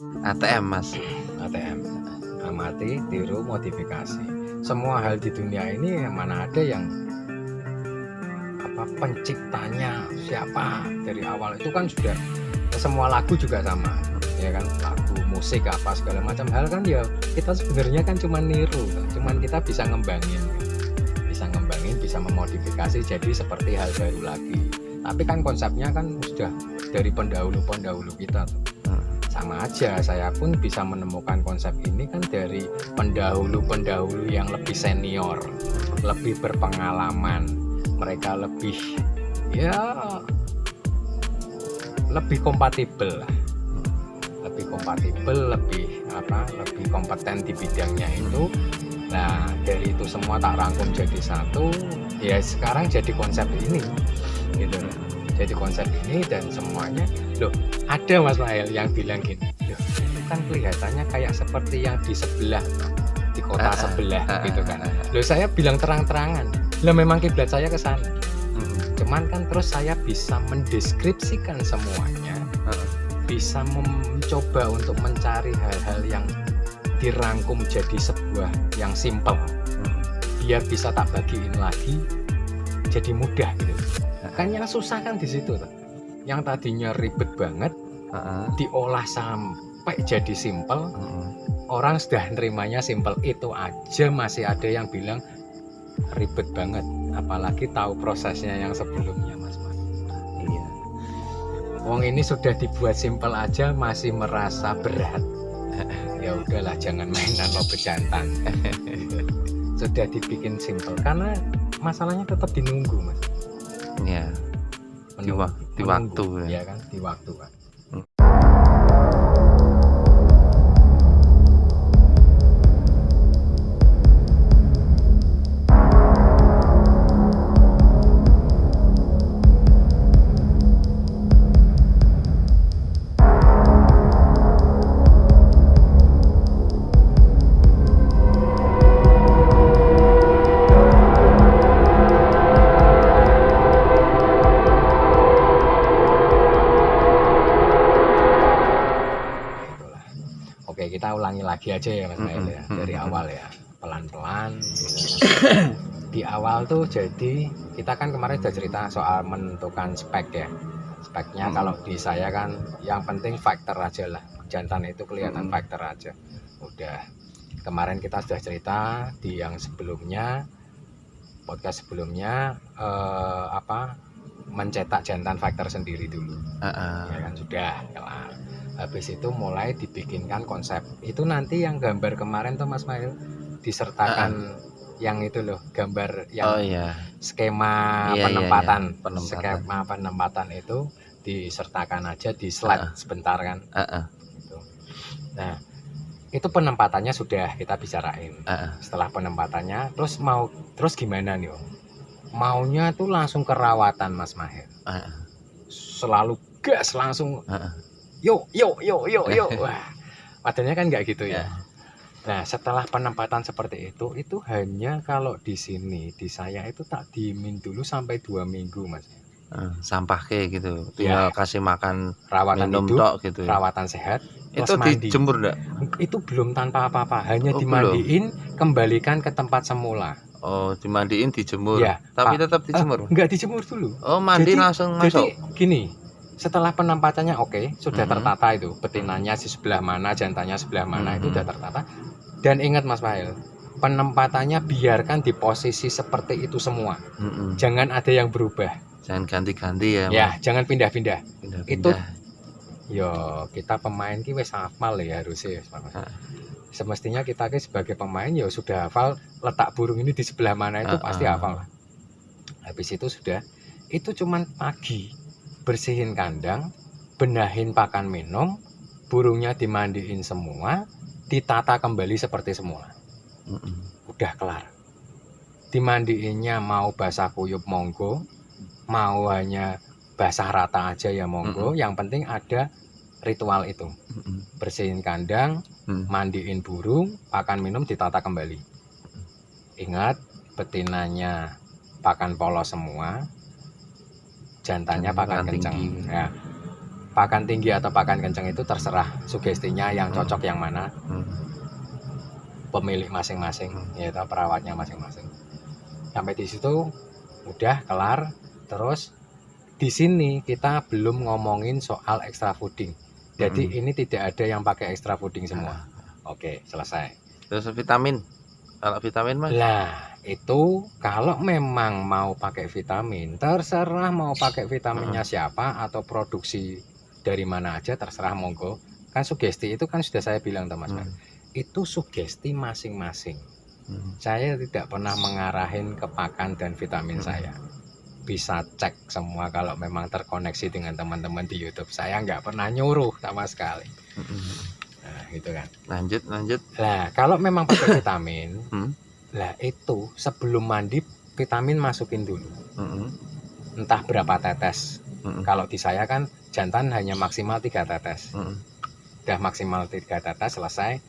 ATM Mas. ATM. Amati, tiru, modifikasi. Semua hal di dunia ini mana ada yang penciptanya siapa dari awal itu kan sudah, semua lagu juga sama ya kan, lagu musik apa segala macam hal kan ya kita sebenarnya kan cuma niru, cuman kita bisa ngembangin, bisa memodifikasi jadi seperti hal baru lagi. Tapi kan konsepnya kan sudah dari pendahulu kita tuh. Sama aja, saya pun bisa menemukan konsep ini kan dari pendahulu yang lebih senior, lebih berpengalaman, mereka lebih lebih kompatibel, lebih kompeten di bidangnya itu. Nah dari itu semua tak rangkum jadi satu, ya sekarang jadi konsep ini gitu. Jadi konsep ini dan semuanya loh, ada Mas Mael yang bilang gini, loh itu kan kelihatannya kayak seperti yang di sebelah, di kota sebelah gitu kan. Loh saya bilang terang-terangan, loh memang kiblat saya ke sana. Cuman kan terus saya bisa mendeskripsikan semuanya, bisa mencoba untuk mencari hal-hal yang dirangkum jadi sebuah yang simple, biar bisa tak bagiin lagi jadi mudah gitu. Kan yang susah kan di situ tuh. Yang tadinya ribet banget diolah sampai jadi simple. Orang sudah nerimanya simple itu aja masih ada yang bilang ribet banget, apalagi tahu prosesnya yang sebelumnya Mas. Iya. Wong ini sudah dibuat simple aja masih merasa berat. Ya udahlah jangan mainan mau bejantan. Sudah dibikin simple karena masalahnya tetap dinunggu Mas. Ya, di waktu ya kan, di waktu kan. Oke, kita ulangi lagi aja ya Mas Mael ya, dari awal ya, pelan-pelan gitu. Di awal tuh jadi kita kan kemarin sudah cerita soal menentukan spek ya. Speknya kalau di saya kan yang penting factor aja lah, jantan itu kelihatan factor aja. Udah, kemarin kita sudah cerita di yang sebelumnya, podcast sebelumnya mencetak jantan faktor sendiri dulu. Ya kan sudah kelar. Habis itu mulai dibikinkan konsep. Itu nanti yang gambar kemarin tuh Mas Mail disertakan yang itu loh, gambar yang skema penempatan. Skema penempatan itu disertakan aja di slide sebentar kan. Gitu. Nah, itu penempatannya sudah kita bicarain. Setelah penempatannya terus gimana nih? Maunya tuh langsung kerawatan Mas Maher. Selalu gas langsung. Yuk. Wah, padahal kan nggak gitu ya. Nah, setelah penempatan seperti itu hanya kalau di sini di saya itu tak diemin dulu sampai 2 minggu Mas. Sampah kayak gitu, tinggal kasih makan, rawatan minum hidup, tok gitu ya. Rawatan sehat. Itu dijemur enggak? Itu belum tanpa apa-apa, hanya dimandiin, kembalikan ke tempat semula. Oh, dimandiin, dijemur. Ya, tapi tetap dijemur. Enggak dijemur dulu. Oh, mandi langsung masuk. Jadi gini, setelah penempatannya sudah tertata itu, betinanya di sebelah mana, jantannya sebelah mana itu sudah tertata. Dan ingat Mas Mail, penempatannya biarkan di posisi seperti itu semua. Jangan ada yang berubah. Jangan ganti-ganti ya. Ya, jangan pindah-pindah. Itu kita pemain ki wis hafal ya harusnya Mas. Semestinya kita sebagai pemain ya sudah hafal letak burung ini di sebelah mana itu pasti hafal. Habis itu sudah, itu cuman pagi bersihin kandang, benahin pakan minum, burungnya dimandiin semua, ditata kembali seperti semula. Udah kelar. Dimandiinnya mau basah kuyup monggo, mau hanya basah rata aja ya monggo, yang penting ada ritual itu. Bersihin kandang, mandiin burung, pakan minum ditata kembali. Ingat, betinanya pakan polos semua, jantannya pakan kencang. Ya. pakan tinggi atau pakan kencang itu terserah sugestinya yang cocok yang mana, pemilik masing-masing, yaitu perawatnya masing-masing. Sampai di situ udah kelar. Terus di sini kita belum ngomongin soal extra fooding. Jadi ini tidak ada yang pakai extra fooding semua. Oke, selesai. Terus vitamin. Kalau vitamin Mas? Lah, itu kalau memang mau pakai vitamin, terserah mau pakai vitaminnya siapa atau produksi dari mana aja, terserah, monggo. Kan sugesti itu kan sudah saya bilang Mas. Itu sugesti masing-masing. Saya tidak pernah mengarahin ke pakan dan vitamin saya. Bisa cek semua kalau memang terkoneksi dengan teman-teman di YouTube. Saya nggak pernah nyuruh sama sekali. Nah, gitu kan. Lanjut. Lah, kalau memang pakai vitamin, lah itu sebelum mandi vitamin masukin dulu. Entah berapa tetes. Kalau di saya kan jantan hanya maksimal 3 tetes. Udah maksimal 3 tetes selesai,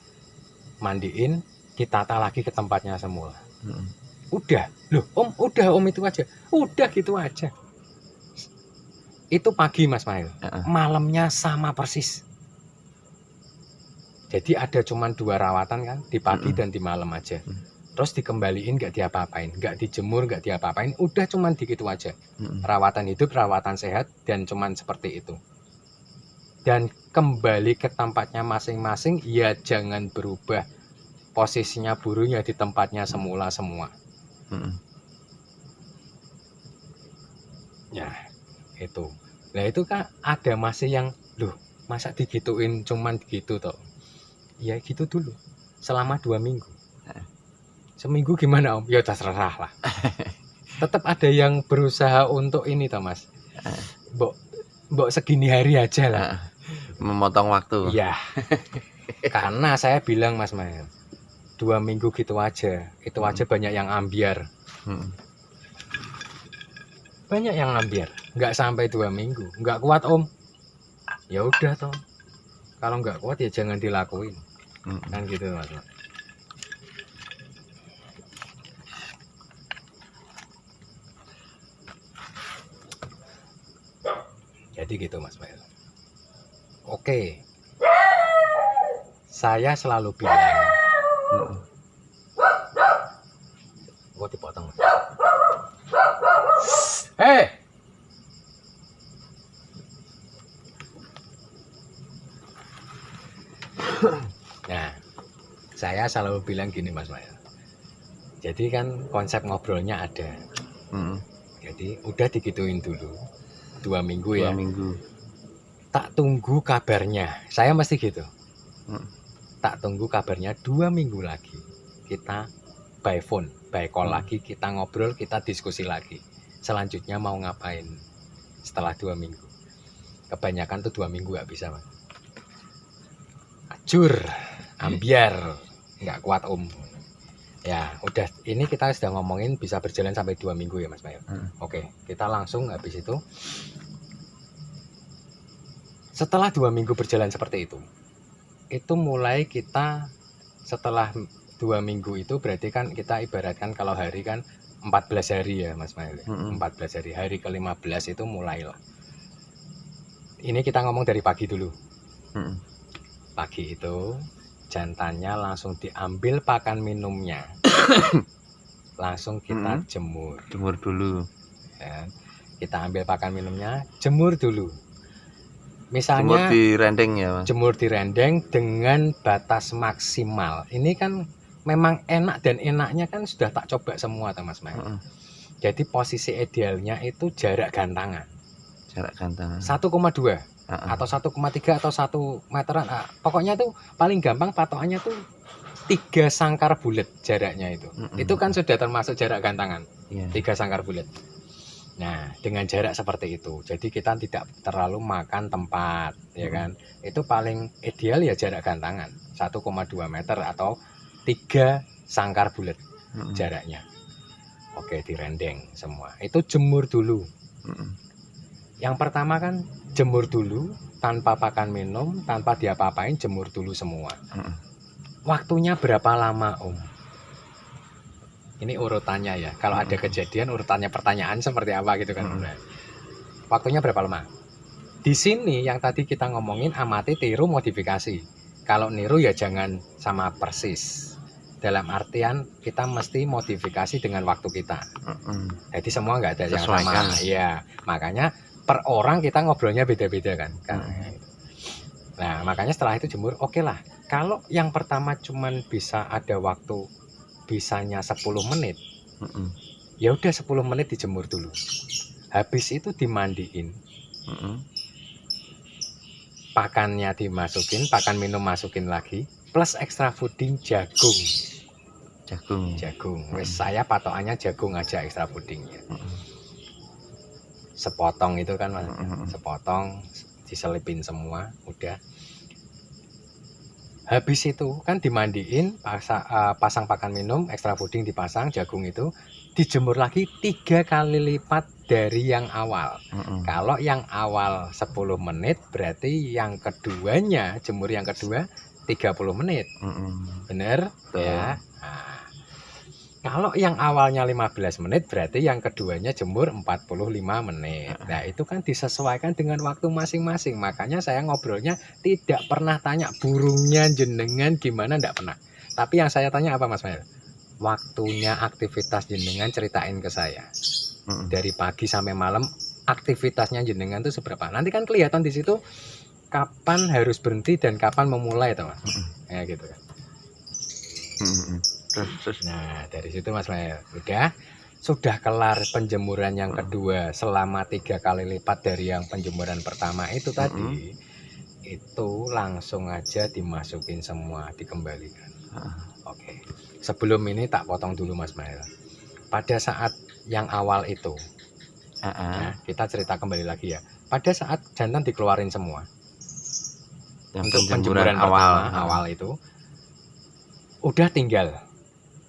mandiin, ditata lagi ke tempatnya semula. Udah, loh Om itu aja. Udah gitu aja. Itu pagi Mas Mail. Malamnya sama persis. Jadi ada cuman 2 rawatan kan, di pagi dan di malam aja. Terus dikembaliin nggak diapa-apain, nggak dijemur, nggak diapa-apain, udah cuman gitu aja. Rawatan hidup, rawatan sehat, dan cuman seperti itu. Dan kembali ke tempatnya masing-masing, ya jangan berubah posisinya burungnya di tempatnya semula semua. Ya, itu. Nah itu kan ada masih yang, loh masa digituin cuman gitu toh. Ya gitu dulu selama 2 minggu. Seminggu gimana Om? Ya terserah lah. Tetap ada yang berusaha untuk ini toh Mas. Mbok segini hari aja lah. Memotong waktu. Iya. Karena saya bilang Mas Mail, 2 minggu gitu aja. Itu aja banyak yang ambiar. Banyak yang ambiar. Nggak sampai 2 minggu. Nggak kuat Om. Ya udah toh. Kalau nggak kuat ya jangan dilakuin. Kan gitu Mas. Jadi gitu Mas Mail. Oke. Saya selalu bilang. Gua dipotong. Hei. Nah, saya selalu bilang gini Mas Mail. Jadi kan konsep ngobrolnya ada. Jadi udah digituin dulu 2 minggu ya. 2 minggu. Tak tunggu kabarnya. Saya mesti gitu. Tak tunggu kabarnya 2 minggu lagi. Kita by phone, by call lagi, kita ngobrol, kita diskusi lagi. Selanjutnya mau ngapain setelah 2 minggu. Kebanyakan tuh 2 minggu nggak bisa Mas. Acur, ambiar, nggak kuat Om. Ya udah, ini kita sudah ngomongin bisa berjalan sampai 2 minggu ya Mas Mail. Oke, kita langsung habis itu. Setelah 2 minggu berjalan seperti itu mulai kita setelah 2 minggu itu berarti kan kita ibaratkan kalau hari kan 14 hari ya Mas Mail. 14 hari, hari ke-15 itu mulailah. Ini kita ngomong dari pagi dulu. Pagi itu jantannya langsung diambil pakan minumnya. Langsung kita jemur dulu ya. Kita ambil pakan minumnya, jemur dulu. Misalnya jemur di rendeng ya Mas? Jemur di rendeng dengan batas maksimal. Ini kan memang enak, dan enaknya kan sudah tak coba semua Mas Mail. Jadi posisi idealnya itu jarak gantangan. Jarak gantangan 1,2 atau 1,3 atau 1 meteran. Pokoknya tuh paling gampang patokannya tuh 3 sangkar bulat jaraknya itu. Itu kan sudah termasuk jarak gantangan. 3 sangkar bulat. Nah, dengan jarak seperti itu, jadi kita tidak terlalu makan tempat, ya kan? Itu paling ideal ya jarak gantangan 1,2 meter atau 3 sangkar bulat jaraknya. Oke, direndeng semua. Itu jemur dulu. Yang pertama kan jemur dulu, tanpa pakan minum, tanpa diapa-apain, jemur dulu semua. Waktunya berapa lama Om? Ini urutannya ya. Kalau ada kejadian urutannya pertanyaan seperti apa gitu kan. Waktunya berapa lama? Di sini yang tadi kita ngomongin amati, tiru, modifikasi. Kalau niru ya jangan sama persis. Dalam artian kita mesti modifikasi dengan waktu kita. Jadi semua nggak ada yang Sesuaikan. sama. Iya, makanya per orang kita ngobrolnya beda-beda kan. Nah, makanya setelah itu jemur, oke lah. Kalau yang pertama cuman bisa ada waktu bisanya 10 menit, ya udah 10 menit dijemur dulu. Habis itu dimandiin. Pakannya dimasukin, pakan minum masukin lagi, plus extra fooding jagung. Jagung. Wes saya patokannya jagung aja extra foodingnya. Sepotong itu kan, Mas. Sepotong diselipin semua, udah. Habis itu kan dimandiin, pasang pakan minum, extra fooding dipasang, jagung itu dijemur lagi 3 kali lipat dari yang awal. Kalau yang awal 10 menit, berarti yang keduanya, jemur yang kedua 30 menit. Bener? Ya. Nah, kalau yang awalnya 15 menit, berarti yang keduanya jemur 45 menit. Nah, itu kan disesuaikan dengan waktu masing-masing. Makanya saya ngobrolnya tidak pernah tanya burungnya jenengan gimana, enggak pernah. Tapi yang saya tanya apa, Mas Mail? Waktunya aktivitas jenengan ceritain ke saya. Dari pagi sampai malam aktivitasnya jenengan itu seberapa. Nanti kan kelihatan di situ kapan harus berhenti dan kapan memulai, toh, Mas. Ya gitu kan. Nah, dari situ Mas Mail, sudah kelar penjemuran yang kedua selama 3 kali lipat dari yang penjemuran pertama itu tadi, itu langsung aja dimasukin semua, dikembalikan. Oke. Sebelum ini tak potong dulu, Mas Mail. Pada saat yang awal itu, nah, kita cerita kembali lagi ya. Pada saat jantan dikeluarin semua, Yang untuk penjemuran awal itu, udah tinggal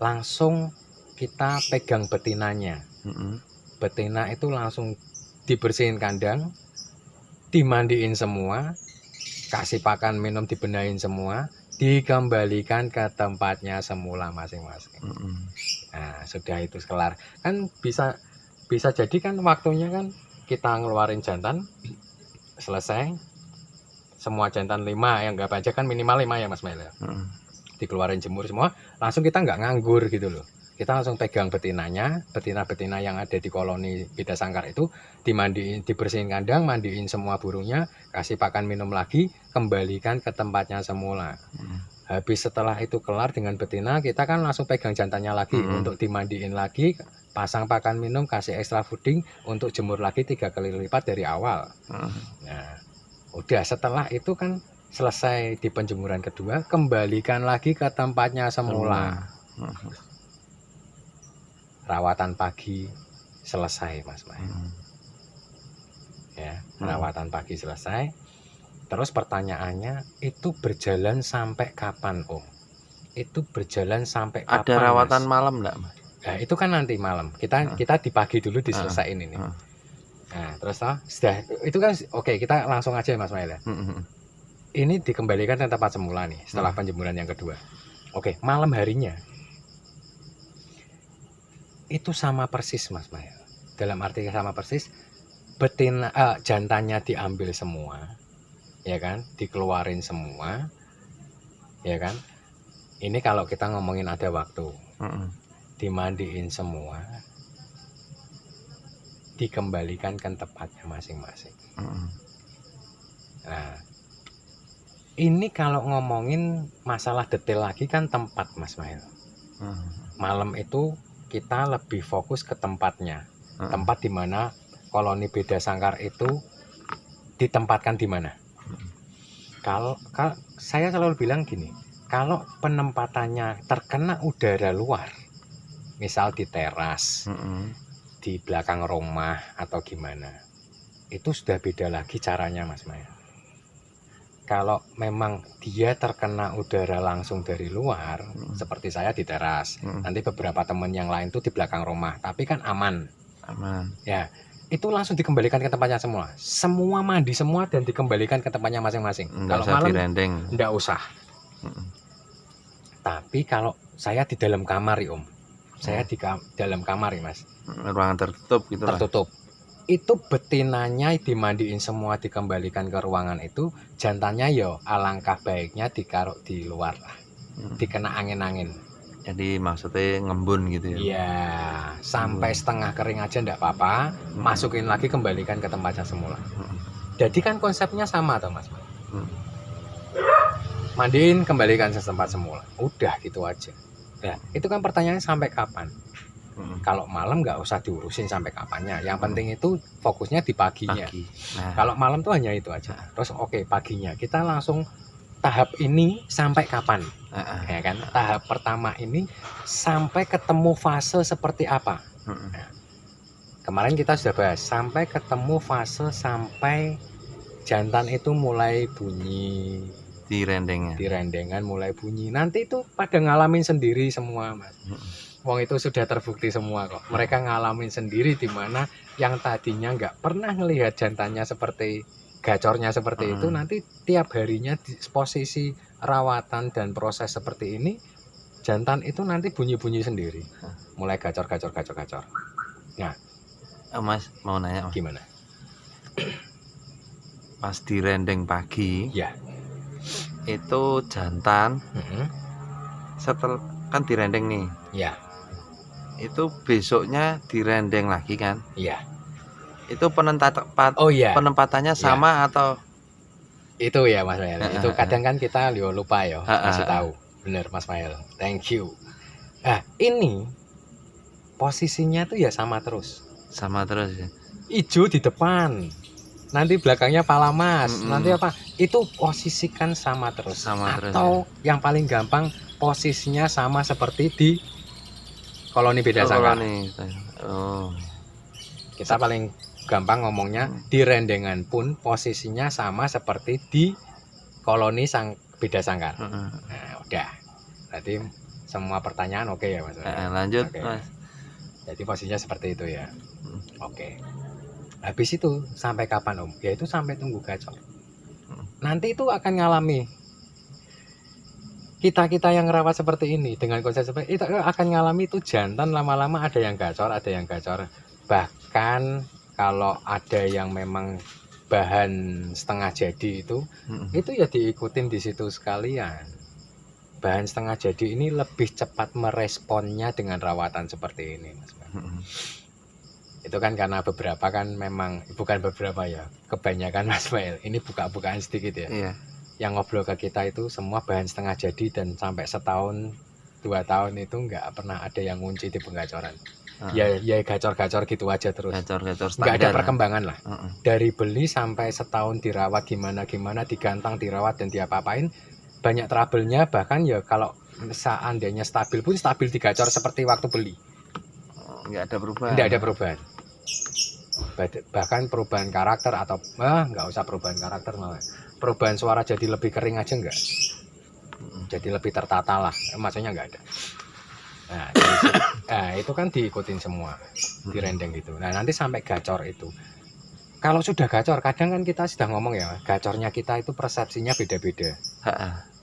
langsung kita pegang betinanya. Betina itu langsung dibersihin kandang, dimandiin semua, kasih pakan minum, dibenahin semua, dikembalikan ke tempatnya semula masing-masing. Nah, sudah itu kelar. Kan bisa jadi kan waktunya kan kita ngeluarin jantan selesai, semua jantan 5, yang nggak pajak kan minimal 5 ya, Mas Mel ya. Dikeluarin jemur semua, langsung kita nggak nganggur gitu loh. Kita langsung pegang betinanya, betina-betina yang ada di koloni beda sangkar itu dimandiin, dibersihin kandang, mandiin semua burungnya, kasih pakan minum lagi, kembalikan ke tempatnya semula. Habis setelah itu kelar dengan betina, kita kan langsung pegang jantannya lagi untuk dimandiin lagi, pasang pakan minum, kasih extra fooding untuk jemur lagi 3 kali lipat dari awal. Nah, udah setelah itu kan selesai di penjemuran kedua, kembalikan lagi ke tempatnya semula. Rawatan pagi selesai, Mas Mail. Ya, rawatan pagi selesai. Terus pertanyaannya, itu berjalan sampai kapan, Om? Itu berjalan sampai kapan? Ada rawatan Mas? malam enggak, Mas? Nah, itu kan nanti malam. Kita di pagi dulu diselesain ini. Nah, terus sudah itu kan oke, kita langsung aja, Mas Mail ya. Ini dikembalikan ke tempat semula nih setelah penjemuran yang kedua. Oke, malam harinya itu sama persis, Mas Mail. Dalam arti sama persis, betina jantannya diambil semua, ya kan, dikeluarin semua, ya kan. Ini kalau kita ngomongin ada waktu, dimandiin semua, dikembalikan ke tempatnya masing-masing. Nah, ini kalau ngomongin masalah detail lagi kan tempat, Mas Mail. Malam itu kita lebih fokus ke tempatnya, tempat di mana koloni beda sangkar itu ditempatkan di mana. Kalau saya selalu bilang gini, kalau penempatannya terkena udara luar, misal di teras, di belakang rumah atau gimana, itu sudah beda lagi caranya, Mas Mail. Kalau memang dia terkena udara langsung dari luar, seperti saya di teras, nanti beberapa teman yang lain tuh di belakang rumah, tapi kan aman. Ya, itu langsung dikembalikan ke tempatnya semua. Semua mandi semua dan dikembalikan ke tempatnya masing-masing. Kalau malam enggak usah. Tapi kalau saya di dalam kamar, Om. Saya di dalam kamar, Mas. Ruangan tertutup gitu. Tertutup. itu betinanya dimandiin semua, dikembalikan ke ruangan itu, jantannya yo alangkah baiknya ditaruh di luar lah, dikena angin-angin. Jadi maksudnya ngembun gitu ya. Iya, sampai setengah kering aja enggak apa-apa, masukin lagi, kembalikan ke tempatnya semula. Jadi kan konsepnya sama toh Mas. Mandiin, kembalikan ke tempat semula. Udah gitu aja. Nah, itu kan pertanyaannya sampai kapan? Kalau malam nggak usah diurusin sampai kapannya. Yang penting itu fokusnya di paginya. Pagi. Nah, Kalau malam tuh hanya itu aja. Terus oke, paginya kita langsung tahap ini sampai kapan? Ya kan? Tahap pertama ini sampai ketemu fase seperti apa? Nah, kemarin kita sudah bahas sampai ketemu fase sampai jantan itu mulai bunyi, di rendengan. di rendengan mulai bunyi. Nanti itu pada ngalamin sendiri semua, Mas. Wong itu sudah terbukti semua kok. Mereka ngalamin sendiri di mana yang tadinya nggak pernah ngelihat jantannya seperti gacornya seperti itu, nanti tiap harinya di posisi rawatan dan proses seperti ini, jantan itu nanti bunyi-bunyi sendiri. Mulai gacor. Nah, Mas mau nanya, Mas. gimana? Pas di rendeng pagi, Ya. itu jantan setelah kan direndeng nih. Ya. Itu besoknya direndeng lagi kan? Iya. Itu Oh iya. penempatannya sama atau Itu ya Mas Mael. Itu kadang kan kita lupa ya kasih tahu. Bener Mas Mael. Thank you. Nah, ini posisinya tuh ya sama terus. sama terus ya? Ijo di depan. Nanti belakangnya palamas. Nanti apa? Itu posisikan sama terus. Sama terus. Atau yang paling gampang posisinya sama seperti di koloni beda sangkar. Oh. Kita paling gampang ngomongnya di rendengan pun posisinya sama seperti di koloni beda sangkar. Nah, udah. Berarti semua pertanyaan oke ya Mas? Lanjut Oke. Mas. Jadi posisinya seperti itu ya. Oke. Habis itu sampai kapan Om? Ya itu sampai tunggu gacor. Nanti itu akan ngalami. Kita yang ngerawat seperti ini dengan konsep seperti itu akan ngalami itu jantan lama-lama ada yang gacor, ada yang gacor. Bahkan kalau ada yang memang bahan setengah jadi itu ya diikutin di situ sekalian. Bahan setengah jadi ini lebih cepat meresponnya dengan rawatan seperti ini, Mas. Itu kan karena beberapa kan memang bukan beberapa ya, kebanyakan Mas Mail. Ini buka-bukaan sedikit ya. Iya. Yang ngobrol ke kita itu semua bahan setengah jadi dan sampai setahun 2 tahun itu nggak pernah ada yang ngunci di penggacoran. Ya gacor-gacor gitu aja terus. Gacor-gacor Nggak ada standar. perkembangan lah. Dari beli sampai setahun dirawat gimana digantang dirawat dan diapa-apain, banyak trouble-nya. Bahkan ya kalau seandainya stabil pun stabil digacor seperti waktu beli. Nggak ada perubahan. Nggak ada perubahan. Bahkan perubahan karakter atau nggak usah perubahan karakter malah. Perubahan suara jadi lebih kering aja enggak. Jadi lebih tertata lah. Maksudnya nggak ada. Nah, itu kan diikutin semua. Direndeng gitu. Nah, nanti sampai gacor itu. Kalau sudah gacor, kadang kan kita sudah ngomong ya, gacornya kita itu persepsinya beda-beda.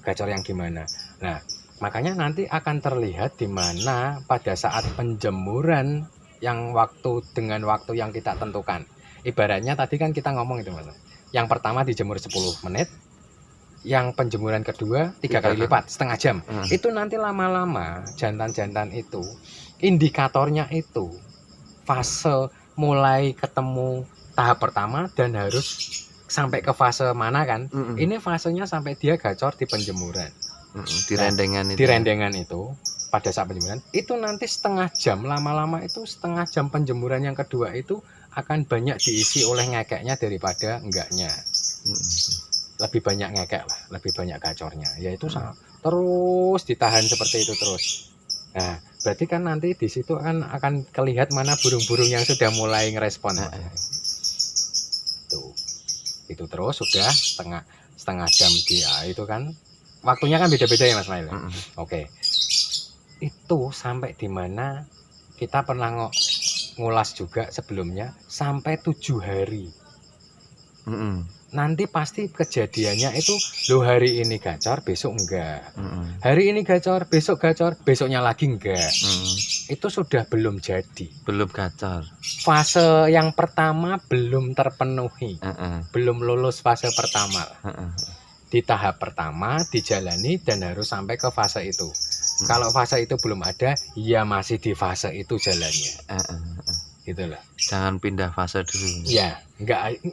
Gacor yang gimana. Nah, makanya nanti akan terlihat di mana pada saat penjemuran yang dengan waktu yang kita tentukan. Ibaratnya tadi kan kita ngomong itu Mas. Yang pertama dijemur 10 menit, yang penjemuran kedua 3 kali lipat, setengah jam. Itu nanti lama-lama jantan-jantan itu indikatornya itu fase mulai ketemu tahap pertama dan harus sampai ke fase mana kan? Ini fasenya sampai dia gacor di penjemuran. Di rendengan itu. Di rendengan itu pada saat penjemuran itu nanti setengah jam, lama-lama itu setengah jam penjemuran yang kedua itu akan banyak diisi oleh ngekeknya daripada enggaknya. Lebih banyak ngekek lah, lebih banyak gacornya. Yaitu terus ditahan seperti itu terus. Nah, berarti kan nanti di situ akan kelihatan mana burung-burung yang sudah mulai ngerespon. Itu terus sudah setengah jam dia itu kan waktunya kan beda-beda ya Mas Mail. Oke. Itu sampai di mana kita pernah ngulas juga sebelumnya sampai 7 hari. Nanti pasti kejadiannya itu loh hari ini gacor besok enggak. Hari ini gacor besok gacor besoknya lagi enggak. itu sudah belum jadi. Belum gacor. Fase yang pertama belum terpenuhi. Heeh. Belum lulus fase pertama. Heeh. Di tahap pertama dijalani dan harus sampai ke fase itu. Kalau fase itu belum ada, ya masih di fase itu jalannya. Gitu loh. Jangan pindah fase dulu. Ya,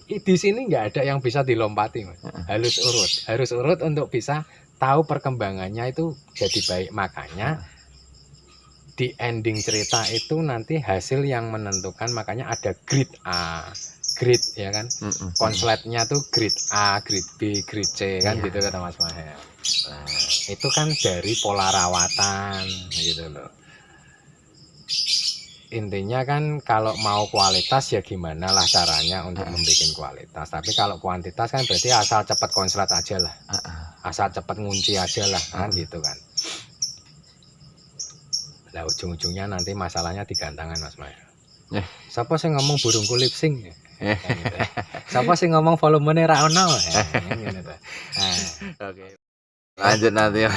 di sini nggak ada yang bisa dilompati, Mas. Harus urut untuk bisa tahu perkembangannya itu jadi baik. Makanya di ending cerita itu nanti hasil yang menentukan, makanya ada grade A, grade ya kan, konsletnya tuh grade A, grade B, grade C kan, gitu kata Mas Maher. Nah, itu kan dari pola rawatan gitu loh. Intinya kan kalau mau kualitas ya gimana lah caranya untuk membuat kualitas. Tapi kalau kuantitas kan berarti asal cepat konslet aja lah, asal cepat ngunci aja lah kan, gitu kan. Nah ujung-ujungnya nanti masalahnya di gantangan, Mas Maher. Siapa sih ngomong burungku lip sync? Siapa sih ngomong volumenya ra ono? Oke. Lanjut nanti.